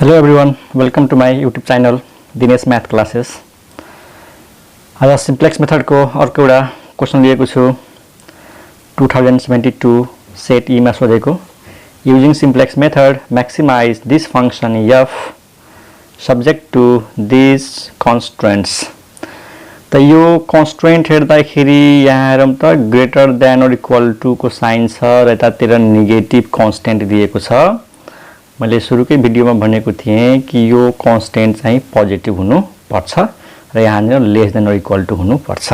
Hello everyone, welcome to my YouTube channel Dinesh Math Classes. आज simplex method को अर्को एउटा क्वेशन लिएको छु 2072 सेट ई मा सोधेको using simplex method maximize this function f subject to these constraints. त यो constraint हेर्दाखेरि यहाँ हेरौँ त greater than or equal to को साइन छ र यतातिर नेगेटिभ कन्स्टेन्ट दिएको छ। मैले सुरुकै भिडियोमा भनेको थिएँ कि यो कन्स्टेन्ट चाहिँ पोजिटिभ हुनु पर्छ र यहाँ less than or equal to हुनु पर्छ।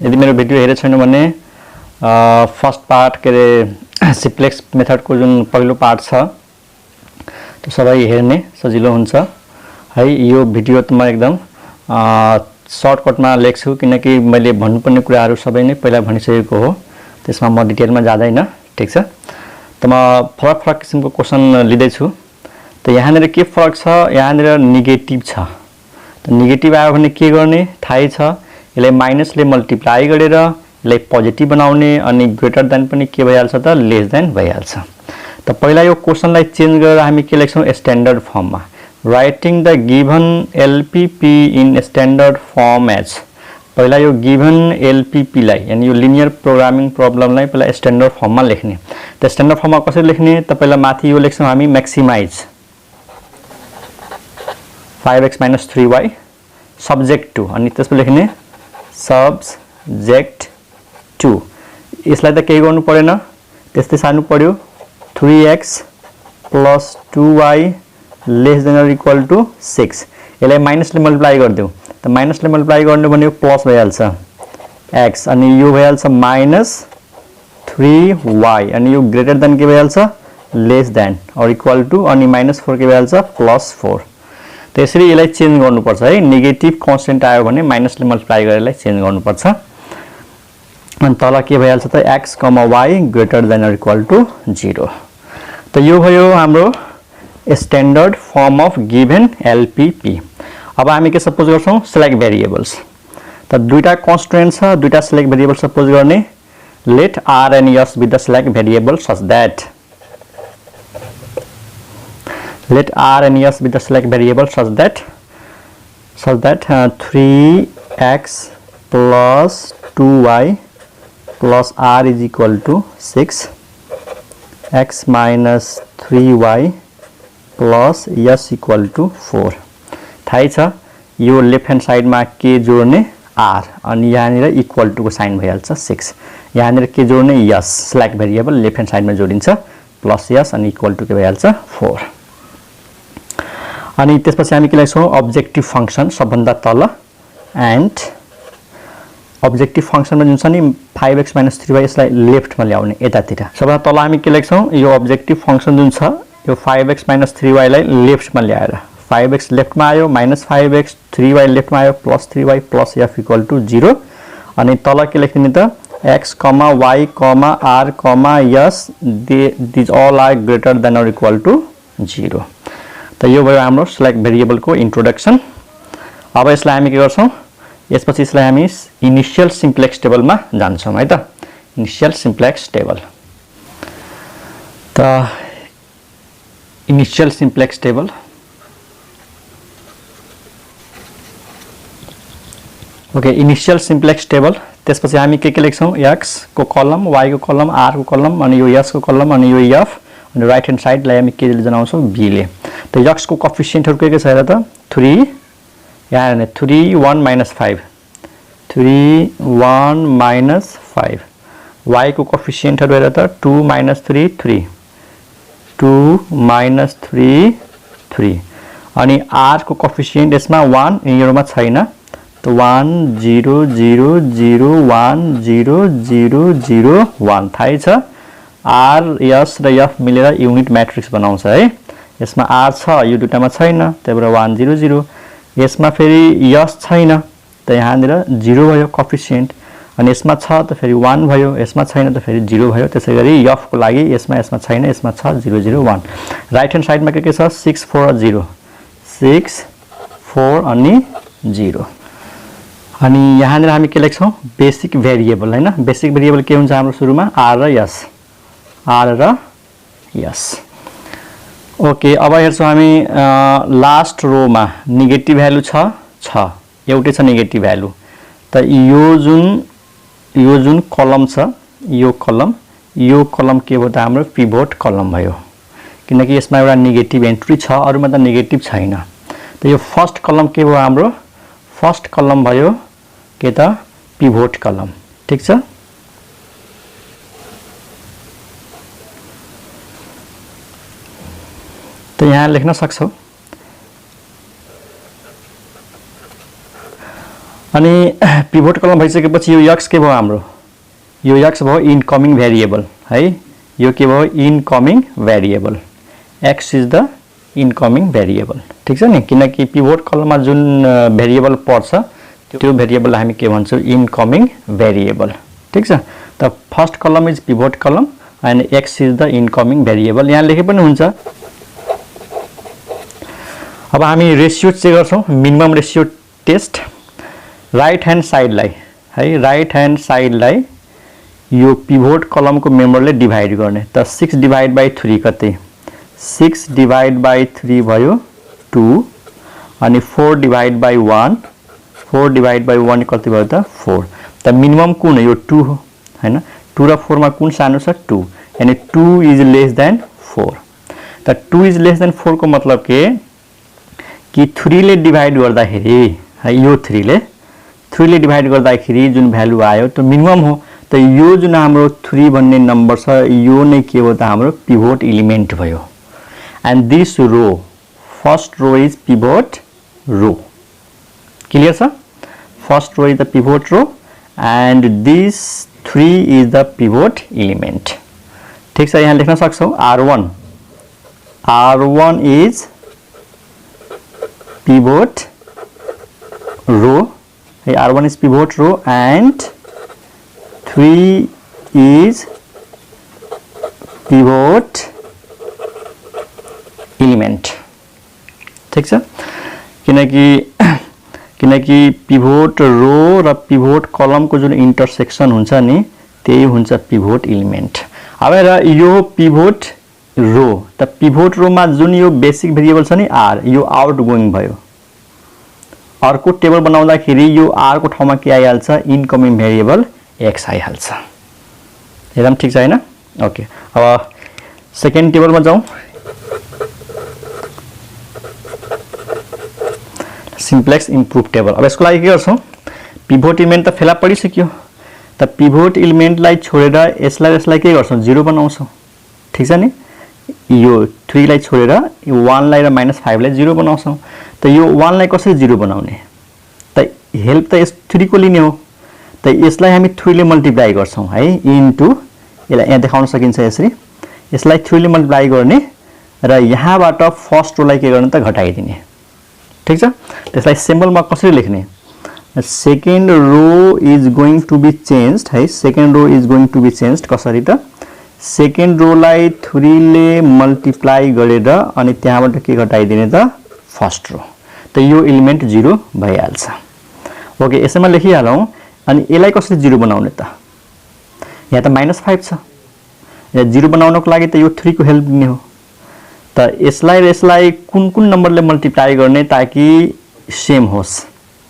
यदि मेरो भिडियो हेरेको छैन भने फर्स्ट पार्ट के रे सिम्प्लेक्स मेथडको जुन पहिलो पार्ट छ त्यो सबै हेर्ने सजिलो हुन्छ है। यो भिडियो त म एकदम सर्टकटमा लेख्छु किनकि मैले भन्नुपर्ने कुराहरू सबै नै पहिला भनिसकेको हो, त्यसमा म डिटेलमा जाँदैन। ठीक छ, त म फरक फरक किसिमको क्वेशन लिँदैछु। त यहाँनिर के फरक छ, यहाँनिर नेगेटिभ छ। त नेगेटिभ आयो भने के गर्ने थाहै छ, यसलाई माइनसले मल्टिप्लाई गरेर यसलाई पोजिटिभ बनाउने अनि ग्रेटर देन पनि के भइहाल्छ त लेस देन भइहाल्छ। त पहिला यो क्वेशनलाई चेन्ज गरेर हामी के लेख्छौँ स्ट्यान्डर्ड फर्ममा, writing the given LPP in standard form as. पहिला यो गिभन एलपीपी लाई यानी यो लिनियर प्रोग्रामिङ प्रब्लमलाई पहिला स्ट्यान्डर्ड फर्ममा लेख्ने। त स्ट्यान्डर्ड फर्ममा कसरी लेख्ने त पहिला माथि यो लेख्छौँ हामी maximise 5x - 3y subject to अनि त्यसपछि लेख्ने सब्जेक्ट टु। यसलाई त केही गर्नु परेन, त्यस्तै सार्नु पर्यो 3x + 2y less than or equal to 6। यसलाई माइनसले मल्टिप्लाई गरिदेऊ त माइनसले मल्टिप्लाई गर्नु भने यो प्लस भइहाल्छ x अनि यो भइहाल्छ -3y अनि यो ग्रेटर देन के भइहाल्छ less than or equal to अनि -4 के भइहाल्छ +4। त यसरी यसलाई चेन्ज गर्नुपर्छ है। नेगेटिभ कन्स्टेन्ट आयो भने माइनसले मल्टिप्लाई गरेर यसलाई चेन्ज गर्नुपर्छ। अनि तल के भइहाल्छ त x, y greater than or equal to 0। त यो भयो हाम्रो standard form of given LPP. अब हामी के सपोज गर्छौं सिलेक्ट भेरिएबल्स। त दुईटा कन्स्ट्रेन्ट छ, दुईटा सिलेक्ट भेरिएबल सपोज गर्ने। Let r and s be the select variable such that let r and s be the select variable such that 3x plus 2y plus r is equal to 6, x minus 3y plus s equal to 4। थाहै छ यो left hand साइडमा के जोड्ने r अनि यहाँनिर equal to को sign भइहाल्छ 6। यहाँनिर के जोड्ने s select variable left hand साइडमा जोडिन्छ प्लस s अनि इक्वल टु के भइहाल्छ 4। अनि त्यसपछि हामी के लेख्छौँ अब्जेक्टिभ फंक्सन सबभन्दा तल एन्ड अब्जेक्टिभ फंक्सनमा जुन छ नि 5x - 3y यसलाई लेफ्टमा ल्याउने यतातिर। सबभन्दा तल हामी के लेख्छौँ यो अब्जेक्टिभ फंक्सन जुन छ यो 5x - 3y लाई लेफ्टमा ल्याएर 5x लेफ्टमा आयो -5x 3y लेफ्टमा आयो +3y + f इक्वल टु 0 अनि तल के लेख्ने त x, y, r, s these all are greater than or equal to 0। त यो भयो हाम्रो सिलेक्ट भेरिएबलको इन्ट्रोडक्सन। अब यसलाई हामी के गर्छौँ यसपछि यसलाई हामी इनिशियल सिम्प्लेक्स टेबलमा जान्छौँ है त। इनिशियल सिम्प्लेक्स टेबल त initial simplex table okay initial simplex table. त्यसपछि हामी के लेख्छौँ x को कलम, y को कलम, r को कलम अनि यो s को कलम अनि यो f अनि राइट ह्यान्ड साइडलाई हामी के जनाउँछौँ b ले। त x को कोएफिसिएन्टहरु के छ हेर त 3 यहाँ हेर्ने 3 1 - 5 3 1 - 5 y को कोएफिसिएन्टहरु हेर त 2 - 3 3 2 - 3 3 अनि r को कोएफिसिएन्ट यसमा 1 यिनीहरुमा छैन त 1 0 0 0 1 0 0 0 1 थाहै छ r s र f मिलेर युनिट म्याट्रिक्स बनाउँछ है। यसमा r छ यो दुटामा छैन त्यही भएर 1 0 0। यसमा फेरि s छैन त यहाँनिर 0 भयो कोएफिसिएन्ट अनि यसमा छ त फेरि 1 भयो, यसमा छैन त फेरि 0 भयो। त्यसैगरी f को लागि यसमा छैन यसमा छ 0 0 1। राइट ह्यान्ड साइडमा के छ 6 4 0 6 4 अनि 0 अनि यहाँनिर हामी के लेख्छौँ बेसिक भेरिएबल हैन। बेसिक भेरिएबल के हुन्छ हाम्रो सुरुमा r र s ओके, अब हेर्छौँ हामी लास्ट रोमा नेगेटिभ भ्यालु छ एउटै छ नेगेटिभ भ्यालु। त यो जुन कलम छ यो कलम के भयो त हाम्रो पिभोट कलम भयो, किनकि यसमा एउटा नेगेटिभ एन्ट्री छ, अरूमा त नेगेटिभ छैन। त यो फर्स्ट कलम के भयो हाम्रो फर्स्ट कलम भयो के त पिभोट कलम। ठीक छ, त यहाँ लेख्न सक्छौ। अनि पिभोट कलम भइसकेपछि यो एक्स के भयो हाम्रो यो एक्स भयो इनकमिङ भेरिएबल है, यो के भयो incoming variable, x is the incoming variable. ठीक छ नि, किनकि पिभोट कलममा जुन भेरिएबल पर्छ त्यो भेरिएबललाई हामी के भन्छौँ इनकमिङ भेरिएबल। ठीक छ, त first column is pivot column and X is the incoming variable, यहाँ लेखे पनि हुन्छ। अब हामी रेसियो चेक गर्छौँ, minimum ratio test. Right hand साइडलाई है, राइट ह्यान्ड साइडलाई यो पिभोट कलमको मेम्बरले डिभाइड गर्ने। त 6 डिभाइड बाई 3 कति 6 डिभाइड बाई 3 भयो 2, अनि 4 डिभाइड बाई 1 4 डिभाइड बाई 1 कति भयो त 4। त मिनिमम कुन यो 2 हो हैन, 2 र 4 मा कुन सानो छ 2, यानी 2 इज लेस देन 4। त 2 इज लेस देन 4 को मतलब के कि 3 ले डिभाइड गर्दाखेरि है, यो 3 ले डिभाइड गर्दाखेरि जुन भ्यालु आयो त्यो मिनिमम हो। त यो जुन हाम्रो 3 भन्ने नम्बर छ यो नै के हो त हाम्रो पिभोट एलिमेन्ट भयो। And this row first row is pivot row. Clear छ, first row is the pivot row and this 3 is the pivot element. ठीक छ, यहाँ लेख्न सक्छौ R1 is pivot row, R1 is pivot row and 3 is pivot element। ठीक छ, किनकि pivot रो र पिभोट कलमको जुन इन्टरसेक्सन हुन्छ नि त्यही हुन्छ पिभोट एलिमेन्ट। अब यो पिभोट रो, त पिभोट रोमा जुन यो बेसिक भेरिएबल छ नि आर, यो आउट गोइङ भयो। अर्को टेबल बनाउँदाखेरि यो आर को ठाउँमा के आइहाल्छ इनकमिङ भेरिएबल एक्स आइहाल्छ। एकदम ठीक छ हैन। ओके, अब सेकेन्ड टेबलमा जाउँ। Simplex improve table. अब यसको लागि के गर्छौँ, पिभोट एलिमेन्ट त फेला परिसक्यो, त पिभोट एलिमेन्टलाई छोडेर यसलाई के गर्छौँ 0 बनाउँछौँ। ठीक छ नि, यो 3 लाई छोडेर 1 लाई र -5 लाई 0 बनाउँछौँ। त यो 1 लाई कसरी 0 बनाउने, त हेल्प त यस 3 को लिने हो। त यसलाई हामी 3 ले मल्टिप्लाई गर्छौँ है, इन्टु यसलाई यहाँ देखाउन सकिन्छ यसरी, यसलाई 3 ले मल्टिप्लाई गर्ने र यहाँबाट फर्स्ट रोलाई के गर्ने त घटाइदिने। ठीक छ, त्यसलाई सिम्बलमा कसरी लेख्ने, second row is going to be changed है, second row is going to be changed कसरी त सेकेन्ड रोलाई 3 ले मल्टिप्लाई गरेर अनि त्यहाँबाट के घटाइदिने त फर्स्ट रो। त यो एलिमेन्ट 0 भइहाल्छ। ओके, यसैमा लेखिहालौँ। अनि यसलाई कसरी 0 बनाउने त, यहाँ त -5 छ, यहाँ 0 बनाउनको लागि त यो 3 को हेल्प लिने हो। त यसलाई कुन नम्बरले मल्टिप्लाई गर्ने ताकि सेम होस्,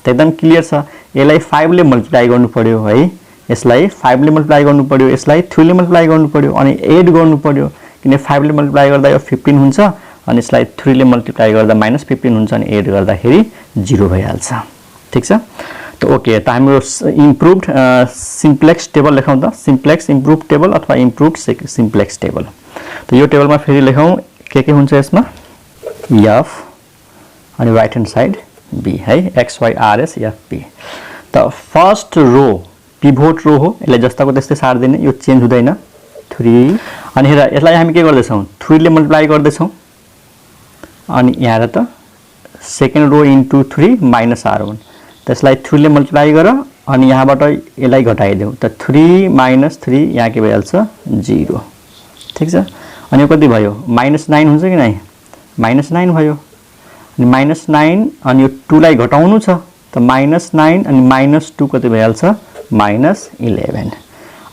त एकदम क्लियर छ। यसलाई 5 ले मल्टिप्लाई गर्नु पर्यो है, यसलाई 5 ले मल्टिप्लाई गर्नु पर्यो, यसलाई 3 ले मल्टिप्लाई गर्नु पर्यो अनि एड गर्नु पर्यो, किन 5 ले मल्टिप्लाई गर्दा यो 15 हुन्छ अनि यसलाई 3 ले मल्टिप्लाई गर्दा -15 हुन्छ अनि एड गर्दाखेरि 0 भइहाल्छ। ठीक छ, त ओके, त हाम्रो इम्प्रुभड सिम्प्लेक्स टेबल लेखौँ त, सिम्प्लेक्स इम्प्रुभ टेबल अथवा इम्प्रुभड सिम्प्लेक्स टेबल। त यो टेबलमा फेरि लेखौँ के हुन्छ यसमा एफ अनि राइट ह्यान्ड साइड बी है, X Y R S F B. त फर्स्ट रो पिभोट रो हो, यसलाई जस्ताको त्यस्तै सार्दिने, यो चेन्ज हुँदैन 3। अनि हेर यसलाई हामी के गर्दैछौँ 3 ले मल्टिप्लाई गर्दैछौँ अनि यहाँ त सेकेन्ड रो इन्टु 3 माइनस R1, त्यसलाई 3 ले मल्टिप्लाई गर अनि यहाँबाट यसलाई घटाइदेऊ, त 3 - 3 यहाँ के भइहाल्छ 0। ठीक छ, अनि यो कति भयो -9 हुन्छ कि नै, -9 भयो। अनि -9 अनि यो 2 लाई घटाउनु छ, त -9 अनि -2 कति भइहाल्छ -11।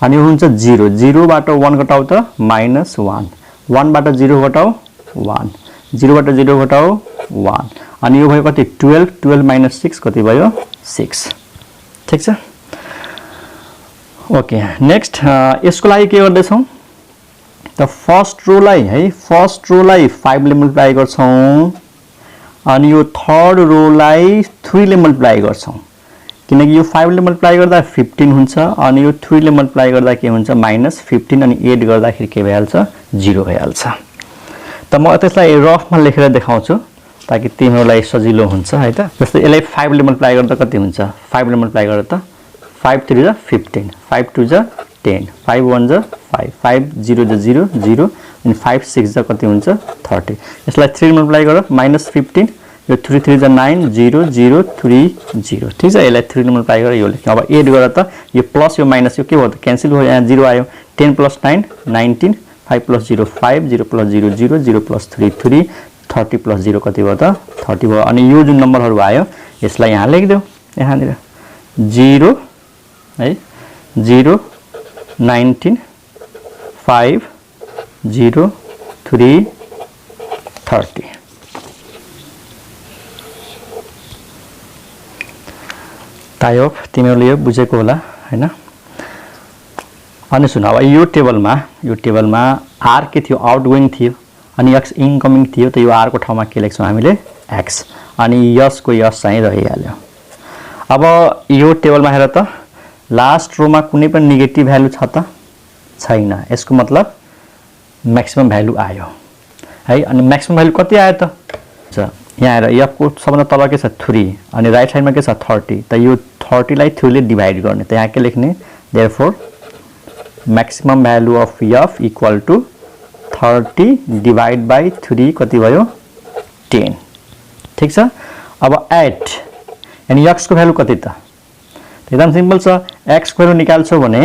अनि यो हुन्छ 0 बाट 1 घटाउ त -1, 1 बाट 0 घटाउ 1, 0 बाट 0 घटाओ 1 अनि यो भयो कति 12 12 माइनस 6 कति भयो 6 ठीक छ ओके नेक्स्ट यसको लागि के गर्दै छौं त फर्स्ट रोलाई है फर्स्ट रोलाई 5 ले मल्टिप्लाई गर्छौं अनि यो थर्ड रोलाई 3 ले मल्टिप्लाई गर्छौं किनकि यो 5 ले मल्टिप्लाई गर्दा 15 हुन्छ अनि यो 3 ले मल्टिप्लाई गर्दा के हुन्छ -15 अनि एड गर्दाखेरि के भइहाल्छ 0 भइहाल्छ त म त्यसलाई रफमा लेखेर देखाउँछु ताकि तिमीहरुलाई सजिलो हुन्छ है त जस्तै यसलाई 5 ले मल्टिप्लाई गर्दा कति हुन्छ 5 ले मल्टिप्लाई गर्दा त 5 3 जा 15 5 2 जा 10 5 1 जा 5 5 0 जा 0 0 अनि 5 6 जा कति हुन्छ 30 यसलाई 3 मल्टिप्लाई गर -15 यो 3 3 जा 9 0 0 3 0 ठीक छ यसलाई 3 मल्टिप्लाई गर यो लेख्नु अब एड गर त यो प्लस यो माइनस यो के भयो त क्यान्सल भयो यहाँ 0 आयो 10 + 9 19 5 + 0 5 0 + 0 0 0 + 3 3 30 + 0 कति भयो त 30 भयो अनि यो जुन नम्बरहरु आयो यसलाई यहाँ लेख्दियौ यहाँनिर 0 है 0 19 5 0 3 30 तायब तिमीहरुले यो बुझेको होला हैन अनि सुन अब यो टेबलमा r के थियो आउटगोइङ थियो अनि x इनकमिङ थियो त यो r को ठाउँमा के लेख्छौं हामीले x अनि s को s चाहिँ रहिहाल्यो अब यो टेबलमा हेर त लास्ट रोमा कुनै पनि नेगेटिभ भ्यालु छ त छैन यसको मतलब म्याक्सिमम भ्यालु आयो है अनि म्याक्सिमम भ्यालु कति आयो त यहाँ हेर f को सबभन्दा तल के छ 3 अनि राइट साइडमा के छ 30 त यो 30 लाई 3 ले डिवाइड गर्ने त यहाँ के लेख्ने therefore maximum value of f equal to 30 divide by 3 कति भयो 10 ठीक छ अब 8 अनि x को भ्यालु कति त एकदम सिम्पल छ x को भ्यालु निकाल्छौ भने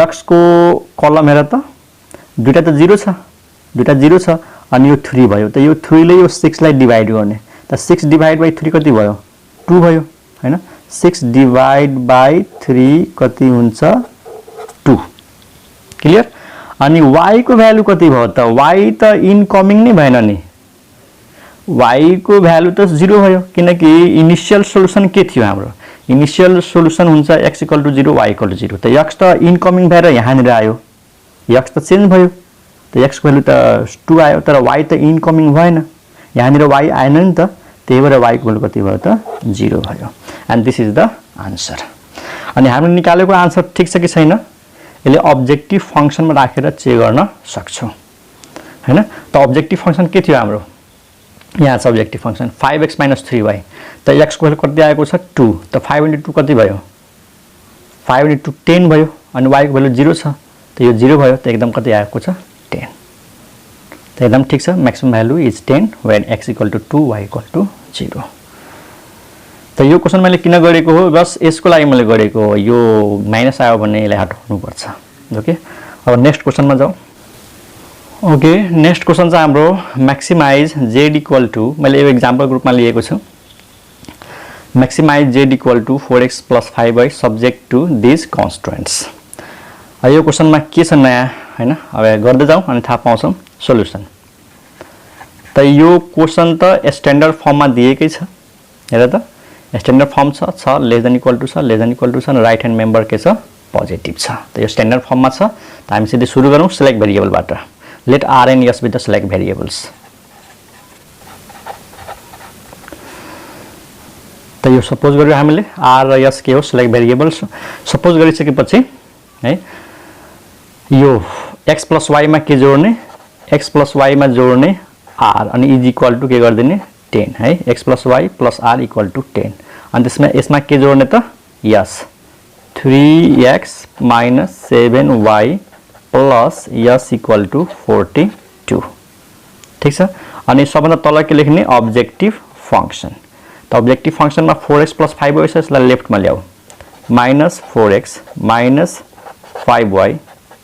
x को कलम हेर त दुईटा त 0 छ दुईटा 0 छ अनि यो 3 भयो त यो 3 ले यो 6 लाई डिवाइड गर्ने त 6 डिवाइड बाइ 3 कति भयो 2 भयो हैन 6 डिवाइड बाइ 3 कति हुन्छ 2 क्लियर अनि y को भ्यालु कति भयो त y त इनकमिङ नै भएन नि y को भ्यालु त 0 भयो किनकि इनिशियल सोलुसन के थियो हाम्रो इनिशियल सोलुसन हुन्छ x = 0 y = 0 त x त इनकमिङ भएर यहाँ निर आयो x त चेन्ज भयो त x को भ्यालु त 2 आयो तर y त इनकमिङ भएन यहाँ निर y आएन नि त त्यही भएर y को भ्यालु कति भयो त 0 भयो and this is the answer अनि हामीले निकालेको आन्सर ठीक छ कि छैन यसले अब्जेक्टिभ फंक्सनमा राखेर चेक गर्न सक्छौ हैन त अब्जेक्टिभ फंक्सन के थियो हाम्रो यहाँ छ अब्जेक्टिभ फंक्सन 5x - 3y त x को भ्यालु कति आएको छ 2 त 5 * 2 कति भयो 5 * 2 10 भयो अनि y को भ्यालु 0 छ त यो 0 भयो त एकदम कति आएको छ 10 त एकदम ठीक छ maximum value is 10 when x = 2 y = 0 त यो क्वेशन मैले किन गरेको हो बस यसको लागि मैले गरेको हो यो माइनस आयो भने यसलाई हटाउनु पर्छ ओके अब नेक्स्ट क्वेशनमा जाऊ ओके नेक्स्ट क्वेशन चाहिँ हाम्रो म्याक्सिमाइज z = मैले यो एक्जाम्पल ग्रुपमा लिएको छु maximize z = 4x + 5y subject to this constraints यो क्वेशनमा के छ नयाँ हैन अब गर्दै जाऊ अनि थाहा पाउँछौ सोलुसन त यो क्वेशन त स्ट्यान्डर्ड फर्ममा दिएकै छ हेर त स्ट्यान्डर्ड फर्म छ लेस देन इक्वल टु छ र राइट ह्यान्ड मेम्बर के छ पोजिटिभ छ त यो स्ट्यान्डर्ड फर्ममा छ त हामी सिधै सुरु गरौँ सिलेक्ट भेरिएबलबाट लेट r and s be the select variables त यो सपोज गर्यो हामीले r र s के हो सिलेक्ट भेरिएबल्स सपोज गरिसकेपछि है यो x + y मा के जोड्ने x + y मा जोड्ने r अनि इज इक्वल टु के गर्दिने 10 है x + y + r = 10 अनि त्यसमा यसमा के जोड्ने त yes 3x - 7y plus s = 42 ठीक छ अनि सबभन्दा तल के लेख्ने अब्जेक्टिभ फंक्सन त अब्जेक्टिभ फंक्सनमा 4x + 5y छ यसलाई लेफ्टमा ल्याऊ -4x - 5y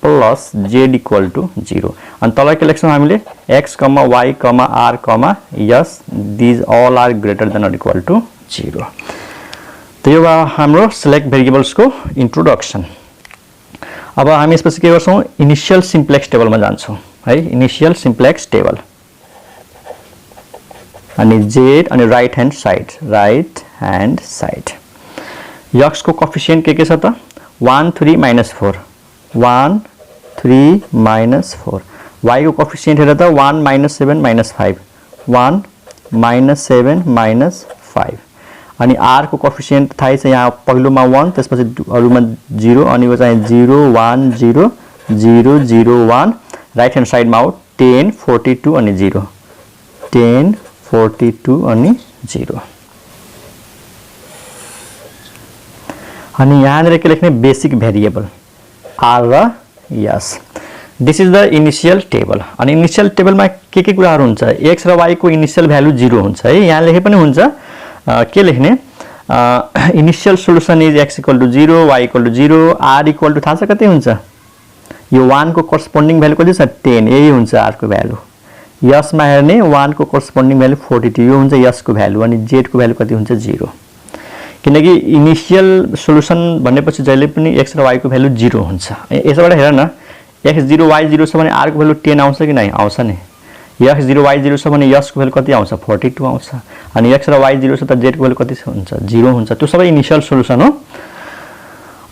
plus z = 0 अनि तल के लेख्छौं हामीले x, y, r, s these all are greater than or equal to 0 त यो हाम्रो सिलेक्ट भेरिएबल्स को इन्ट्रोडक्सन अब हामी यसपछि के गर्छौं इनिशियल सिम्प्लेक्स टेबलमा जान्छौं है इनिशियल सिम्प्लेक्स टेबल अनि z अनि राइट ह्यान्ड साइड x को कोफिसिएन्ट के छ त 1 3 -4 1 3 -4 y को कोफिसिएन्ट हेर त 1 -7 -5 1 -7 -5 अनि r को कोफिसिएन्ट थाहै छ यहाँ पहिलोमा 1 त्यसपछि अरुमा 0 अनि यो चाहिँ 0 1 0 0 0 1 राइट ह्यान्ड साइडमा हो 10 42 अनि 0 10 42 अनि 0 अनि यहाँनिर के लेख्ने बेसिक भेरिएबल r र s this is the initial table अनि इनिशियल टेबलमा के कुराहरु हुन्छ x र y को इनिशियल भ्यालु 0 हुन्छ है यहाँ लेखे पनि हुन्छ के लेख्ने initial solution is x = 0 y = 0 r = थाहा छ कति हुन्छ यो 1 को करस्पोन्डिङ भ्यालु कति छ 10 यही हुन्छ r को भ्यालु s मा हेर्ने 1 को करस्पोन्डिङ भ्यालु 42 यो हुन्छ s को भ्यालु अनि z को भ्यालु कति हुन्छ 0 किनकि इनिशियल सोलुसन भनेपछि जहिले पनि x र y को भ्यालु 0 हुन्छ यसबाट हेर न x 0 y 0 छ भने r को भ्यालु 10 आउँछ कि नै आउँछ नि x 0 y 0 छ भने s को भ्यालु कति आउँछ 42 आउँछ अनि x र y 0 छ त z को भ्यालु कति हुन्छ 0 हुन्छ त्यो सबै इनिशियल सोलुसन हो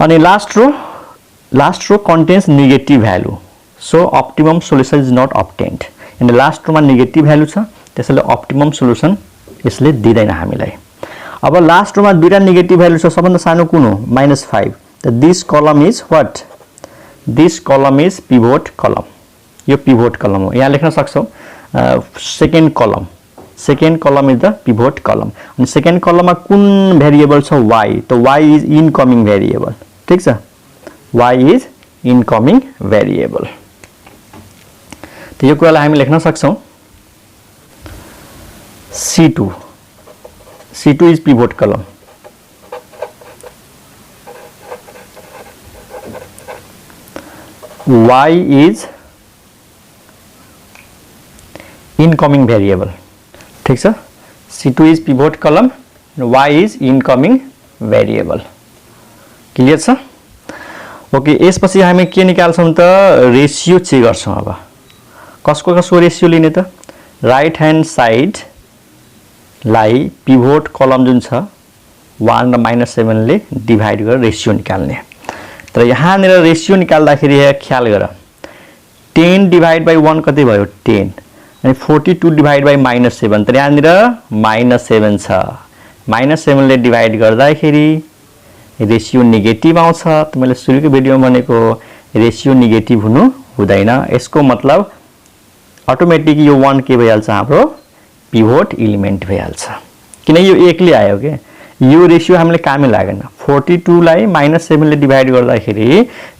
अनि last row contains negative value so optimum solution is not obtained in last रोमा नेगेटिभ भ्यालु छ त्यसैले अप्टिमम सोलुसन यसले दिदैन हामीलाई अब लास्ट रोमा दुईटा नेगेटिभ भ्यालु छ सबभन्दा सानो कुन हो -5 त दिस कलम इज व्हाट दिस कलम इज पिभोट कलम यो पिभोट कलम हो यहाँ लेख्न सक्छौ सेकेन्ड कलम इज द पिभोट कलम अनि सेकेन्ड कलममा कुन भेरिएबल छ y त y इज इनकमिङ भेरिएबल ठीक छ y इज इनकमिङ भेरिएबल त यो कुरालाई हामी लेख्न सक्छौ C2 is pivot column y is incoming variable ठीक छ C2 is pivot column y is incoming variable clear छ ओके यसपछि हामी के निकाल्छौं त रेशियो चेक गर्छौं अब कसको रेशियो लिने त राइट ह्यान्ड साइड लाई पिभोट कलम जुन छ 1 र -7 ले डिभाइड गरेर रेशियो निकाल्ने तर यहाँ निर रेशियो निकाल्दाखेरि ख्याल गर 10 डिभाइड बाइ 1 कति भयो 10 अनि 42 डिभाइड बाइ -7 तर यहाँ निर -7 छ -7 ले डिभाइड गर्दाखेरि रेशियो नेगेटिभ आउँछ त मैले सुरुको भिडियोमा भनेको रेशियो नेगेटिभ हुनु हुँदैन यसको मतलब अटोमेटिक यो 1 के भइहाल्छ हाम्रो पिभोट एलिमेन्ट भइहाल्छ किन यो एकले आयो के यो रेशियो हामीले कामै लागेन 42 लाई -7 ले डिभाइड गर्दाखेरि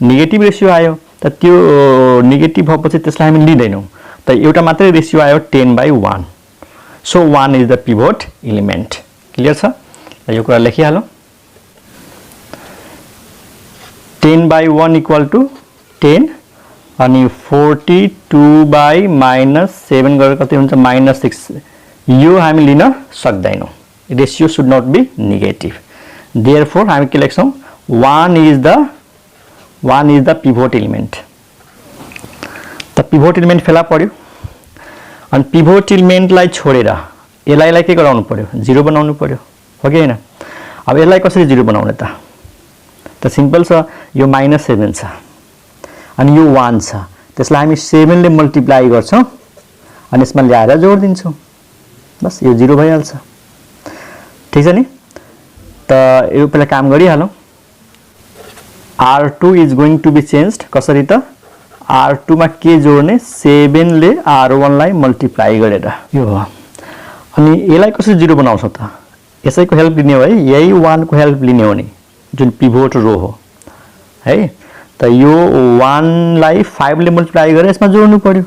नेगेटिभ रेशियो आयो त त्यो नेगेटिभ भएपछि त्यसलाई हामी लिदैनौं त एउटा मात्रै रेशियो आयो 10/1 so 1 is the pivot element clear छ यो कुरा लेखिहालौं 10/1 = 10 अनि 42/-7 गरेर कति हुन्छ -6 यो हामी लिन सक्दैनौं ratio should not be negative therefore हामी के लेख्छौं 1 इज द पिभोट एलिमेन्ट त पिभोट एलिमेन्ट फेला पर्यो अनि पिभोट एलिमेन्टलाई छोडेर यसलाई के गराउनु पर्यो 0 बनाउनु पर्यो हो कि हैन अब यसलाई कसरी 0 बनाउने त सिम्पल छ यो -7 छ अनि यो 1 छ त्यसलाई हामी 7 ले मल्टिप्लाई गर्छौं अनि यसमा ल्याएर जोड दिन्छौं बस यो 0 भइहाल्छ ठीक छ नि त यो पहिला काम गरिहालौं r2 is going to be changed कसरी त r2 मा के जोड्ने 7 ले r1 लाई मल्टिप्लाई गरेर यो हो अनि यसलाई कसरी 0 बनाउँछ त यसैको हेल्प लिने हो है यही 1 को हेल्प लिने हो नि जुन पिभोट रो हो है त यो 1 लाई 5 ले मल्टिप्लाई गरेर यसमा जोड्नु पर्यो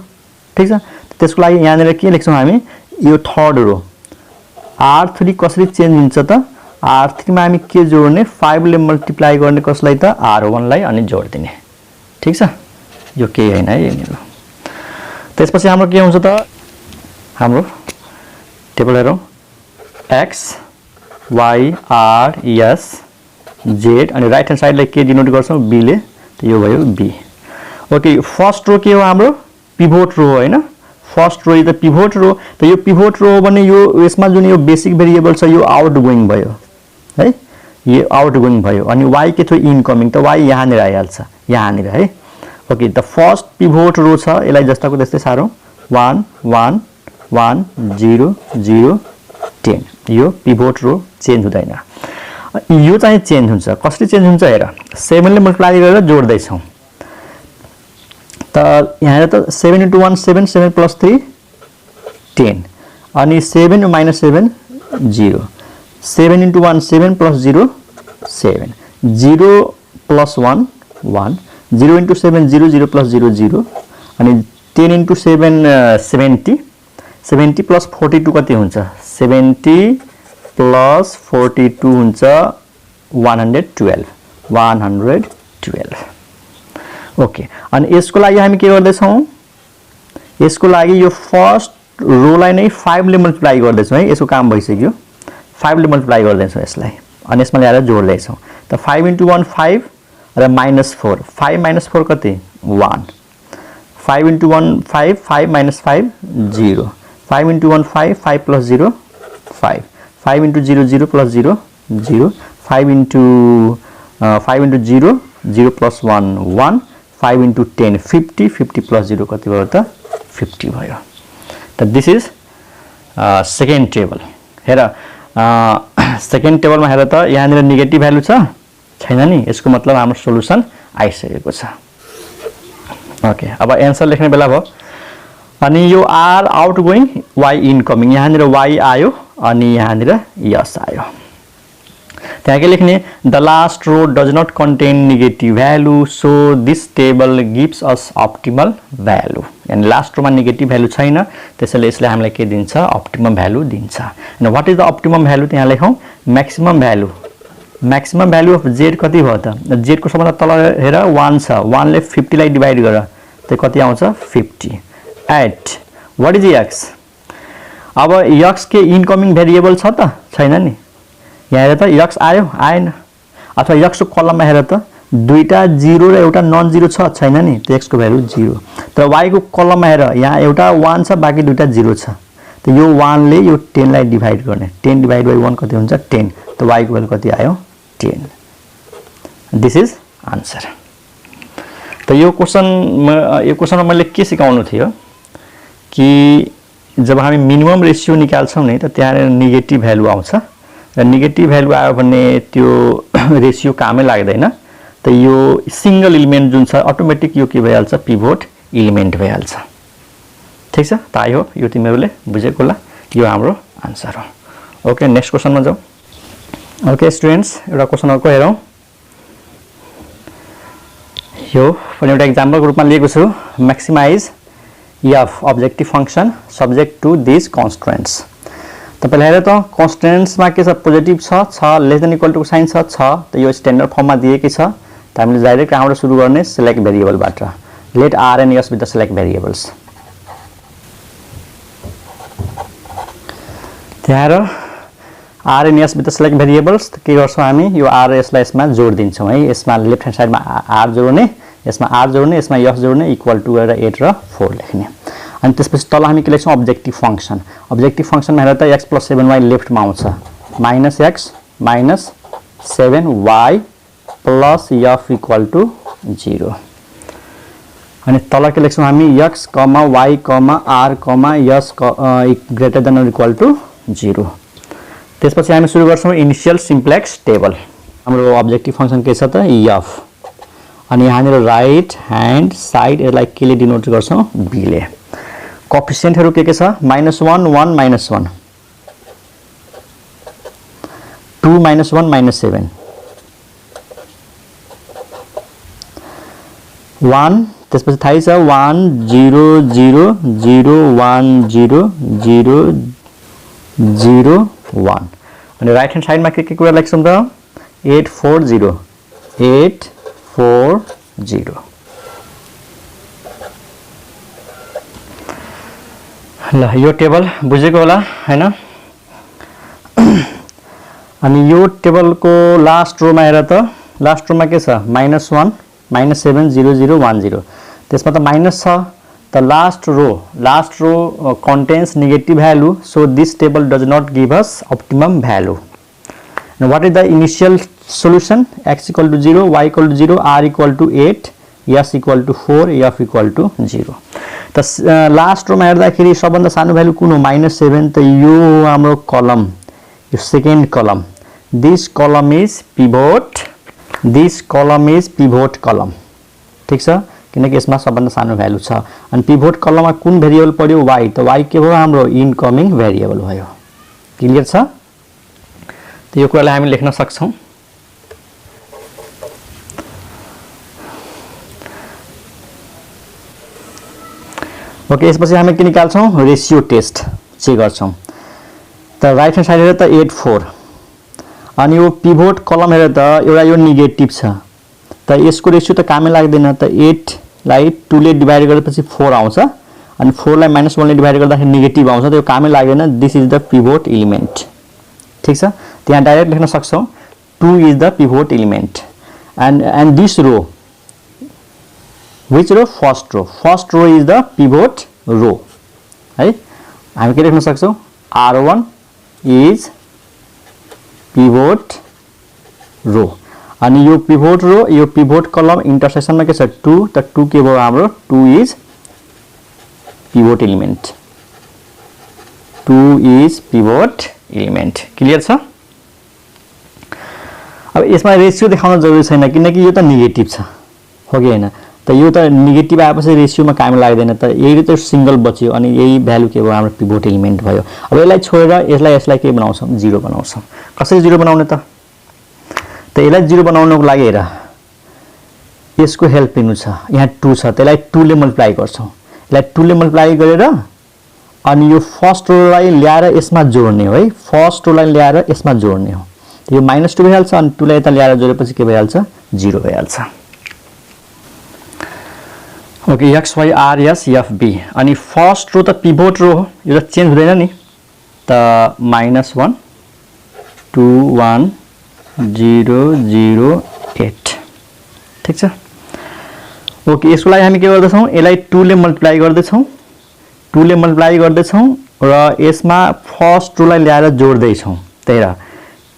ठीक छ त्यसको लागि यहाँ निर के लेख्छौं हामी यो थर्ड रो r3 कसरी चेन्ज हुन्छ त r3 मा हामी के जोड्ने 5 ले मल्टिप्लाई गर्ने कसलाई त r1 लाई अनि जोड दिने ठीक छ यो के हैन है यिनीहरु त्यसपछि हाम्रो के हुन्छ त हाम्रो टेबल हेरौं x y r s z अनि राइट ह्यान्ड साइडलाई के डिनोट गर्छौं b ले त यो भयो b ओके फर्स्ट रो के हो हाम्रो पिभोट रो हो हैन first row is the pivot row. त यो पिभोट रो हो भने यो यसमा जुन यो बेसिक भेरिएबल छ यो आउटगोइङ भयो है, यो आउटगोइङ भयो अनि y के थियो इनकमिङ, त y यहाँनिर आइहाल्छ यहाँनिर है। ओके, द फर्स्ट पिभोट रो छ यसलाई जस्ताको त्यस्तै सारौँ 1 1 1 0 0 10, यो पिभोट रो चेन्ज हुँदैन। यो चाहिँ चेन्ज हुन्छ, कसरी चेन्ज हुन्छ हेर, 7 ले मल्टिप्लाई गरेर जोड्दैछौँ त यहाँ त 7 × 1 7, 7 + 3 10 अनि 7 - 7 0, 7 × 1 7 + 0 7, 0 + 1 1, 0 × 7 0 0 + 0 0 अनि 10 × 7 70, 70 + 42 कति हुन्छ, 70 + 42 हुन्छ 112 112। ओके, अनि यसको लागि हामी के गर्दैछौँ, यसको लागि यो फर्स्ट रोलाई नै 5 ले मल्टिप्लाई गर्दैछौँ है, यसको काम भइसक्यो, 5 ले मल्टिप्लाई गर्दैछौँ यसलाई अनि यसमा ल्याएर जोड्दैछौँ। त 5 × 1 5 र -4, 5 - 4 कति 1, 5 × 1 5, 5 - 5 0, 5 × 1 5, 5 + 0 5, 5 × 0 0 + 0 0, 5 × 0 0 + 1 1, 5 × 10 50, 50 + 0 कति भयो त 50 भयो। त दिस इज सेकेन्ड टेबल। हेर सेकेन्ड टेबलमा हेर त यहाँनिर नेगेटिभ भ्यालु छ छैन नि, यसको मतलब हाम्रो सोलुसन आइसकेको छ। ओके, अब एन्सर लेख्ने बेला भयो। अनि यो आर आउटगोइङ y इनकमिङ, यहाँनिर y आयो अनि यहाँनिर यस आयो। त्यहाँ के लेख्ने, the last row does not contain negative value so this table gives us optimal value. यानी लास्ट रोमा नेगेटिभ भ्यालु छैन त्यसैले यसले हामीलाई के दिन्छ, अप्टिमम भ्यालु दिन्छ। अनि what is the optimum value, त्यहाँ लेखौँ maximum value. Maximum value of Z कति भयो त, जेडको सबभन्दा तल हेर 1 छ, 1 ले 50 लाई डिभाइड गर त्यो कति आउँछ 50 एट व्हाट इज एक्स। अब एक्स के इनकमिङ भेरिएबल छ त छैन नि, यहाँ हेर त एक्स आयो आएन, अथवा एक्सको कलममा हेर त दुईटा 0 र एउटा नन 0 छ छैन नि, त एक्सको भ्यालु 0। तर y को कलममा हेर यहाँ एउटा 1 छ बाँकी दुईटा 0 छ, त यो 1 ले यो 10 लाई डिभाइड गर्ने, 10 / 1 कति हुन्छ 10, त y को भ्यालु कति आयो 10। This is answer. त यो क्वेसनमा मैले के सिकाउनु थियो कि जब हामी मिनिमम रेसियो निकाल्छौँ नि त त्यहाँ नेगेटिभ भ्यालु आउँछ र नेगेटिभ भ्यालु आयो भने त्यो रेसियो कामै लाग्दैन, त यो सिंगल एलिमेन्ट जुन छ अटोमेटिक यो के भइहाल्छ पिभोट एलिमेन्ट भइहाल्छ। ठीक छ, त आई होप यो तिमीहरूले बुझेको होला, यो हाम्रो आन्सर हो। ओके, नेक्स्ट क्वेसनमा जाउँ। ओके स्टुडेन्ट्स, एउटा क्वेसन अर्को हेरौँ। यो पनि एउटा एक्जाम्पलको रूपमा लिएको छु, maximize F objective function subject to this constraints. तपाईले हेर त कन्स्ट्रेन्ट्समा के छ, पोजिटिभ छ, less than equal to sign छ, त यो स्ट्यान्डर्ड फर्ममा दिएकै छ, त हामीले डाइरेक्ट कहाँबाट सुरु गर्ने, सिलेक्ट भेरिएबलबाट। Let R and S be the select variables. त्यहाँ R and S be the select variables, के गर्छौँ हामी, यो आर एसलाई यसमा जोड दिन्छौँ है। यसमा लेफ्ट ह्यान्ड साइडमा आर जोड्ने, यसमा आर जोड्ने, यसमा एस जोड्ने, इक्वल टु गरेर 8 र 4 लेख्ने। अनि त्यसपछि तल हामी के लेख्छौँ, अब्जेक्टिभ फंक्सन। अब्जेक्टिभ फंक्सनमा हेर त x + 7y लेफ्टमा आउँछ, -x - 7y + f = 0। अनि तल के लेख्छौँ हामी, x, y, r, s greater than equal to 0। त्यसपछि हामी सुरु गर्छौँ इनिशियल सिम्प्लेक्स टेबल। हाम्रो अब्जेक्टिभ फंक्सन के छ त f, अनि यहाँनिर राइट ह्यान्ड साइड यसलाई के ले डिनोट गर्छौँ, b ले। कोएफिसिएन्टहरु के छ, -1 1 -1 2 -1 -7 1, त्यसपछि थाहै छ 1 0 0 0 1 0 0 0 1। अनि राइट ह्यान्ड साइडमा के कुरा लेख्छौँ त 840 840। ल यो टेबल बुझेको होला हैन। अनि यो टेबलको लास्ट रोमा हेर त, लास्ट रोमा के छ, -1 -7 0 0 1 0। त्यसमा त माइनस छ, The last row contains negative value, so this table does not give us optimum value. Now what is the initial solution? X equal to 0, y equal to 0, r equal to 8, s equal to 4, f equal to 0. The last row मा हेर्दाखेरि सबभन्दा सानो value कुन हो? -7. त यो हाम्रो कलम, यो सेकेन्ड कलम, this column is pivot column. ठीक छ, किनकि यसमा सबभन्दा सानो भ्यालु छ। अनि पिभोट कलममा कुन भेरिएबल पर्यो? y. त y के भयो? हाम्रो इनकमिङ भेरिएबल भयो। क्लियर छ? त यो कुरालाई हामी लेख्न सक्छौं। ओके, यसपछि हामी के निकाल्छौं? रेशियो टेस्ट चेक गर्छौं। त राइट ह्यान्ड साइड हेरेर त 8 4 अनि यो पिभोट कलम हेरेर त एउटा यो नेगेटिभ छ, त यसको रेशियो त कामै लाग्दैन। त 8 लाई 2 ले डिवाइड गरेपछि 4 आउँछ अनि 4 लाई -1 ले डिवाइड गर्दाखेरि नेगेटिभ आउँछ, त यो कामै लाग्दैन। This is the pivot element. ठीक छ, त्यहाँ डाइरेक्ट लेख्न सक्छौं 2 is the pivot element and this row, which row? First row is the pivot row, है। हामी के लेख्न सक्छौं? r1 is pivot row अनि यो पिभोट रो, यो पिभोट कलम इंटरसेक्सनमा के छ? 2, त 2 के भयो? हाम्रो 2 is pivot element. 2 is pivot element. Clear छ? अब यसमा रेशियो देखाउन जरुरी छैन किनकि यो त नेगेटिभ छ, हो कि हैन? त यो त नेगेटिभ आएपछि रेशियोमा काम लाग्दैन, त यही त सिंगल बच्यो अनि यही भ्यालु के भयो? हाम्रो पिभोट एलिमेन्ट भयो। अब यसलाई छोडेर यसलाई के बनाउँछौं? 0 बनाउँछौं। कसरी 0 बनाउने त? त यसलाई 0 बनाउनको लागि हेर, यसको हेल्प लिनु छ। यहाँ 2 छ, त्यसलाई 2 ले मल्टिप्लाई गर्छौं। यसलाई 2 ले मल्टिप्लाई गरेर अनि यो फर्स्ट रोलाई ल्याएर यसमा जोड्ने हो, है। फर्स्ट रोलाई ल्याएर यसमा जोड्ने हो। यो -2 भइहाल्छ अनि 2 लाई यता ल्याएर जोडेपछि के भइहाल्छ? 0 भइहाल्छ। Okay, x y r s f b अनि फर्स्ट रो त पिभोट रो हो, यो त चेन्ज हुँदैन नि। त -1 2 1 0 0 8। ठीक छ। ओके, यसको लागि हामी के गर्दैछौं? यसलाई 2 ले मल्टिप्लाई गर्दैछौं, 2 ले मल्टिप्लाई गर्दैछौं र यसमा फर्स्ट रोलाई ल्याएर जोड्दै छौं। त्यही र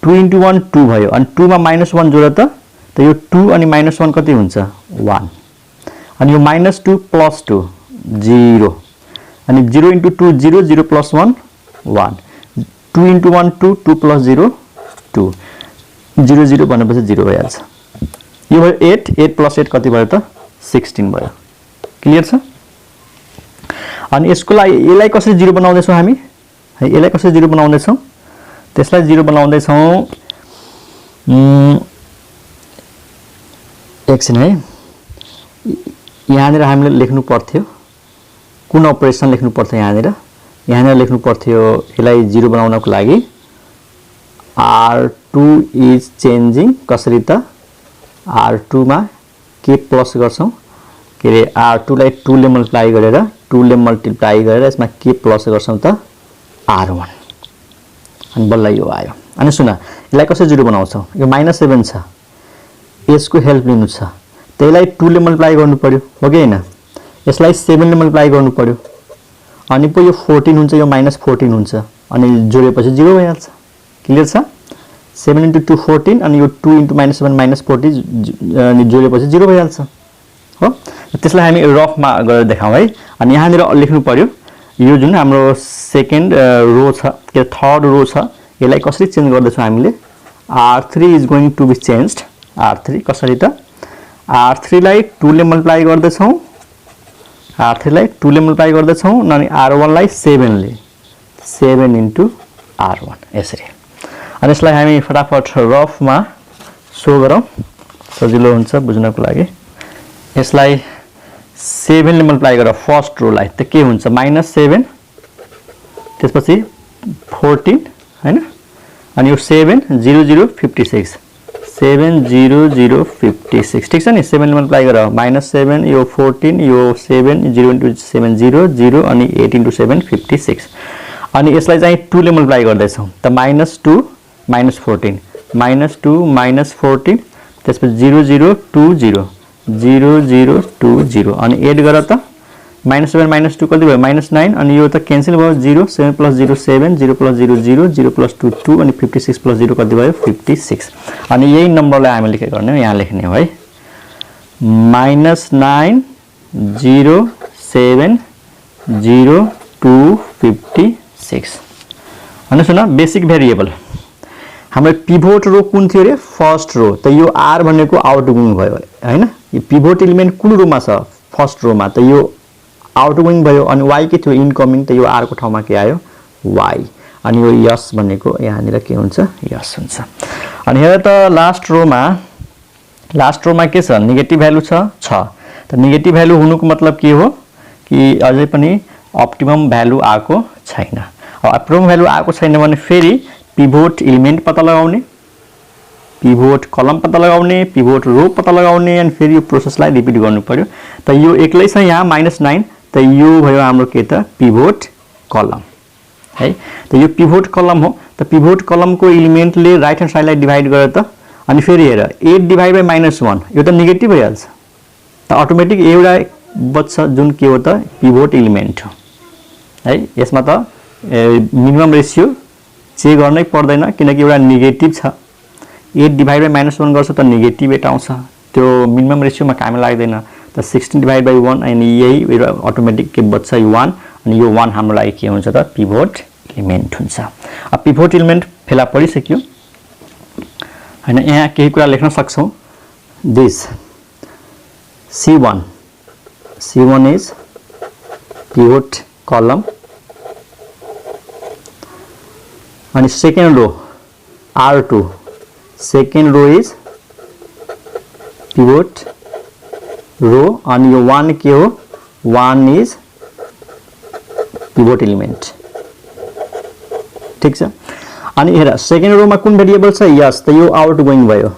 2 * 1 2 भयो अनि 2 मा -1 जोड त यो 2 अनि -1 कति हुन्छ? 1 अनि यो -2 + 2 0 अनि 0 * 2 0 0 + 1 1 2 * 1 2 2 + 0 2 0 0 भनेपछि 0 भइहाल्छ। यो भयो 8 8 + 8 कति भयो त? 16 भयो। क्लियर छ? अनि यसको लागि यसलाई कसरी 0 बनाउँदै छौं हामी? है, यसलाई कसरी 0 बनाउँदै छौं? त्यसलाई 0 बनाउँदै छौं। एकछिन है, यहाँनिर हामीले लेख्नु पर्थ्यो कुन अपरेसन लेख्नु पर्थ्यो? यहाँनिर लेख्नु पर्थ्यो यसलाई 0 बनाउनको लागि r2 इज चेन्जिङ। कसरी त? r2 मा के प्लस गर्छौं? के रे r2 लाई 2 ले मल्टिप्लाई गरेर 2 ले मल्टिप्लाई गरेर यसमा के प्लस गर्छौं त? r1 अनि बल्ल यो आयो। अनि सुन, यसलाई कसरी 0 बनाउँछौं? यो -7 छ, यसको हेल्प लिनु छ। त्यसलाई 2 ले मल्टिप्लाई गर्नु पर्यो, हो कि हैन? यसलाई 7 ले मल्टिप्लाई गर्नु पर्यो अनि पो यो 14 हुन्छ, यो -14 हुन्छ अनि जोडेपछि 0 भइहाल्छ। क्लियर छ? 7 * 2 14 अनि यो 2 * -7 -40 अनि जोडेपछि 0 भइहाल्छ, हो? त्यसलाई हामी रफमा गरेर देखाउँ, है। अनि यहाँनिर लेख्नु पर्यो यो जुन हाम्रो सेकेन्ड रो छ, के थर्ड रो छ, यसलाई कसरी चेन्ज गर्दैछौं हामीले? r3 is going to be changed. r3 कसरी त? r3 लाई 2 ले मल्टिप्लाई गर्दैछौं, r3 लाई 2 ले मल्टिप्लाई गर्दैछौं अनि r1 लाई 7 ले, 7 * r1 यसरी। अनि यसलाई हामी फटाफट रफमा सो गरौँ, सजिलो हुन्छ बुझ्नको लागि। यसलाई 7 ले मल्टिप्लाई गरेर फर्स्ट रो लाई त के हुन्छ? -7 त्यसपछि 14 हैन अनि यो 7 0 0 56 7 0 0 56। ठीक छ नि? 7 ले मल्टिप्लाई गरेर -7 यो 14 यो 7 0 * 7 0 0 अनि 8 * 7 56 अनि यसलाई चाहिँ 2 ले मल्टिप्लाई गर्दै छौं। त -2 -14 -2 -14 त्यसपछि 0 0 2 0 0 0 2 0 अनि एड गर त -7 -2 कति भयो -9 अनि यो त क्यान्सल भयो 0 7 + 0 7 0 + 0 0 0 + 2 2 अनि 56 + 0 कति भयो 56 अनि यही नम्बरलाई हामीले के गर्ने हो यहाँ लेख्ने हो है -9 0 7 0 2 56 अनि सुन बेसिक भेरिएबल हाम्रो पिभोट रो कुन थियो रे फर्स्ट रो त यो r भनेको आउटगोइङ भयो हैन यो पिभोट एलिमेन्ट कुन रोमा छ फर्स्ट रोमा त यो आउटगोइङ भयो अनि y के थियो इनकमिङ त यो r को ठाउँमा के आयो y अनि यो यस भनेको यहाँनिर के हुन्छ यस हुन्छ अनि हेर त लास्ट रोमा के छ नेगेटिभ भ्यालु छ त नेगेटिभ भ्यालु हुनुको मतलब के हो कि अझै पनि अप्टिमम भ्यालु आको छैन अप्टिमम भ्यालु आको छैन भने फेरि पिभोट एलिमेन्ट पत्ता लगाउने पिभोट कलम पत्ता लगाउने पिभोट रो पत्ता लगाउने अनि फेरि यो प्रोसेसलाई रिपिट गर्नु पर्यो त यो एक्लै छ यहाँ -9 त यो भयो हाम्रो के त पिभोट कलम है त यो पिभोट कलम हो त पिभोट कलमको एलिमेन्टले राइट ह्यान्ड साइडलाई डिभाइड गरे त अनि फेरि हेर 8 डिभाइड बाइ -1 यो त नेगेटिभ भइहाल्छ त अटोमेटिक एउटा बच्छ जुन के हो त पिभोट एलिमेन्ट हो है यसमा त मिनिमम रेशियो चेक गर्नै पर्दैन किनकि एउटा नेगेटिभ छ 8 डिभाइड बाइ -1 गर्छ त नेगेटिभ 8 आउँछ त्यो मिनिमम रेशियोमा काम लाग्दैन त 16 डिभाइड बाइ 1 अनि यही एउटा अटोमेटिक के बच्छ यो 1 अनि यो 1 हाम्रो लागि के हुन्छ त पिभोट एलिमेन्ट हुन्छ अब पिभोट एलिमेन्ट फेला परिसक्यो हैन यहाँ केही कुरा लेख्न सक्छौं this C1 is pivot column and second row R2 second row is pivot row and your 1 के हो 1 is pivot element ठीक छ अनि हेर सेकेन्ड रोमा कुन भेरिएबल छ यस त यो आउटगोइङ भयो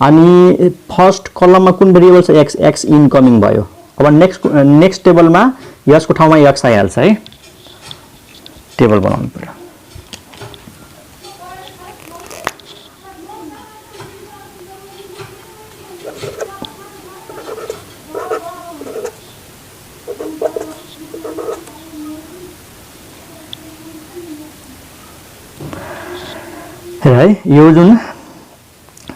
अनि फर्स्ट कलममा कुन भेरिएबल छ x इनकमिङ भयो अब नेक्स्ट टेबलमा यसको ठाउँमा x आइहाल्छ है टेबल बनाउनु पर्यो है यो जुन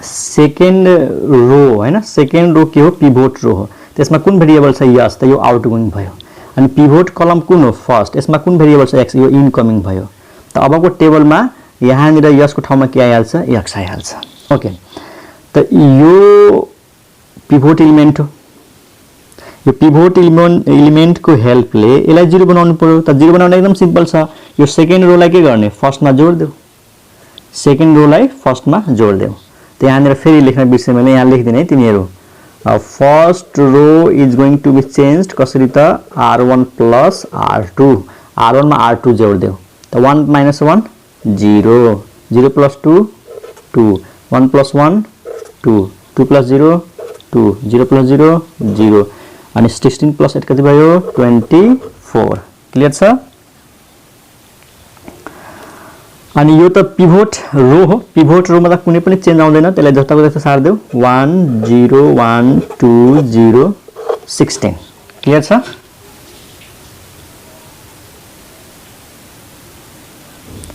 सेकेन्ड रो हैन सेकेन्ड रो के हो पिभोट रो हो त्यसमा कुन भेरिएबल छ यस त यो आउटगोइङ भयो अनि पिभोट कलम कुन हो फर्स्ट यसमा कुन भेरिएबल छ x यो इनकमिङ भयो त अबको टेबलमा यहाँनिर यसको ठाउँमा के आइहाल्छ x आइहाल्छ ओके त यो पिभोट एलिमेन्ट हो यो पिभोट एलिमेन्ट को हेल्पले यसलाई 0 बनाउनु पर्यो त 0 बनाउन एकदम सिम्पल छ यो सेकेन्ड रोलाई के गर्ने फर्स्टमा जोड देऊ सेकेन्ड रोलाई फर्स्टमा जोड देऊ त यहाँनिर फेरि लेख्न बिर्से मैले यहाँ लेख्दिने तिमीहरु first row is going to be changed कसरी त r1 प्लस r2 r1 मा r2 जोड देऊ त 1 minus 1 0 0 plus 2 2 1 plus 1 2 2 plus 0 2 0 plus 0 0 अनि 16 plus 8 कति भयो 24 क्लियर छ अनि यो त पिभोट रो हो पिभोट रो मा त कुनै पनि चेन्ज आउँदैन त्यसलाई जताको जस्तो सार देऊ 1 0 1 2 0 16 क्लियर छ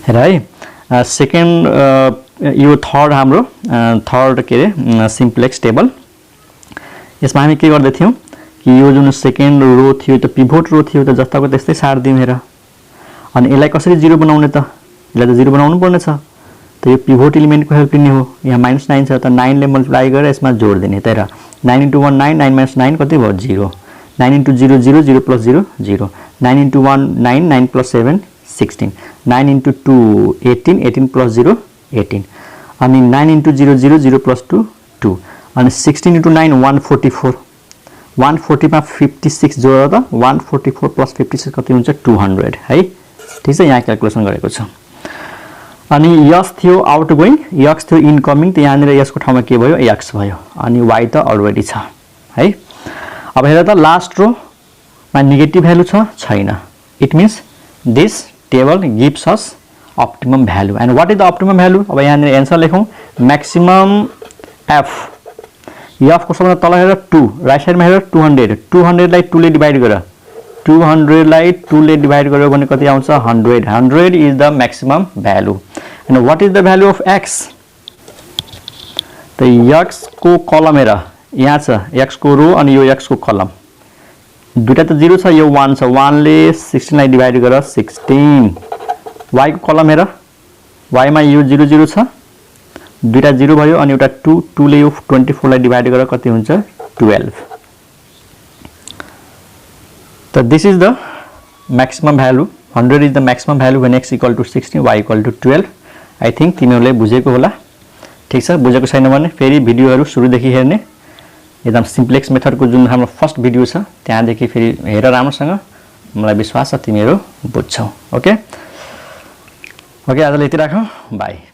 हेर है सेकेन्ड यो थर्ड हाम्रो थर्ड के रे सिम्प्लेक्स टेबल यसमा हामी के गर्दै थियौ कि यो जुन सेकेन्ड रो थियो त पिभोट रो थियो त जताको त्यस्तै सार दियौ हेर अनि यसलाई कसरी 0 बनाउने त यसलाई त 0 बनाउनु पर्ने छ त यो पिभोट एलिमेन्ट को हेल्प लिने हो यहाँ -9 छ त 9 ले मल्टिप्लाई गरेर यसमा जोड दिने त हेर 9 * 1 9 9 - 9 कति भयो 0 9 * 0 0 0 + 0 0 9 * 1 9 9 + 7 16 9 * 2 18 18 + 0 18 अनि 9 * 0 0 0 + 2 2 अनि 16 * 9 144 140 मा 56 जोड त 144 + 56 कति हुन्छ 200 है ठीक छ यहाँ क्याल्कुलेसन गरेको छ अनि यस थियो आउटगोइङ x थियो इनकमिङ त यहाँनिर यसको ठाउँमा के भयो x भयो अनि y त अलरेडी छ है अब हेर त लास्ट रो मा नेगेटिभ भ्यालु छ छैन it means this table gives us optimum value and what is the optimum value अब यहाँनिर आन्सर लेखौं म्याक्सिमम f को सबभन्दा तल हेर 2 राइट साइडमा हेर 200 लाई 2 ले डिवाइड गर 200 लाई 2 ले डिवाइड गर्यो भने कति आउँछ 100 100 is the maximum value and what is the value of x त x को कलम हेर यहाँ छ x को रो अनि यो x को कलम दुईटा त 0 छ यो 1 छ 1 ले 16 लाई डिवाइड गर 16 y को कलम हेर y मा यो 0 0 छ दुईटा 0 भयो अनि एउटा 2 2 ले यो 24 लाई डिवाइड गर कति हुन्छ 12 So this is the maximum value 100 is the maximum value when x equal to 16 y equal to 12 I think तिमीहरुले बुझेको होला ठीक छ बुझेको छैन भने फेरि भिडियोहरु सुरु देखि हेर्ने एकदम सिम्प्लेक्स मेथड को जुन हाम्रो फर्स्ट भिडियो छ त्यहाँ देखि फेरि हेर राम्रोसँग मलाई विश्वास छ तिमीहरु बुझ्छौ ओके ओके आजले यति राखौं बाइ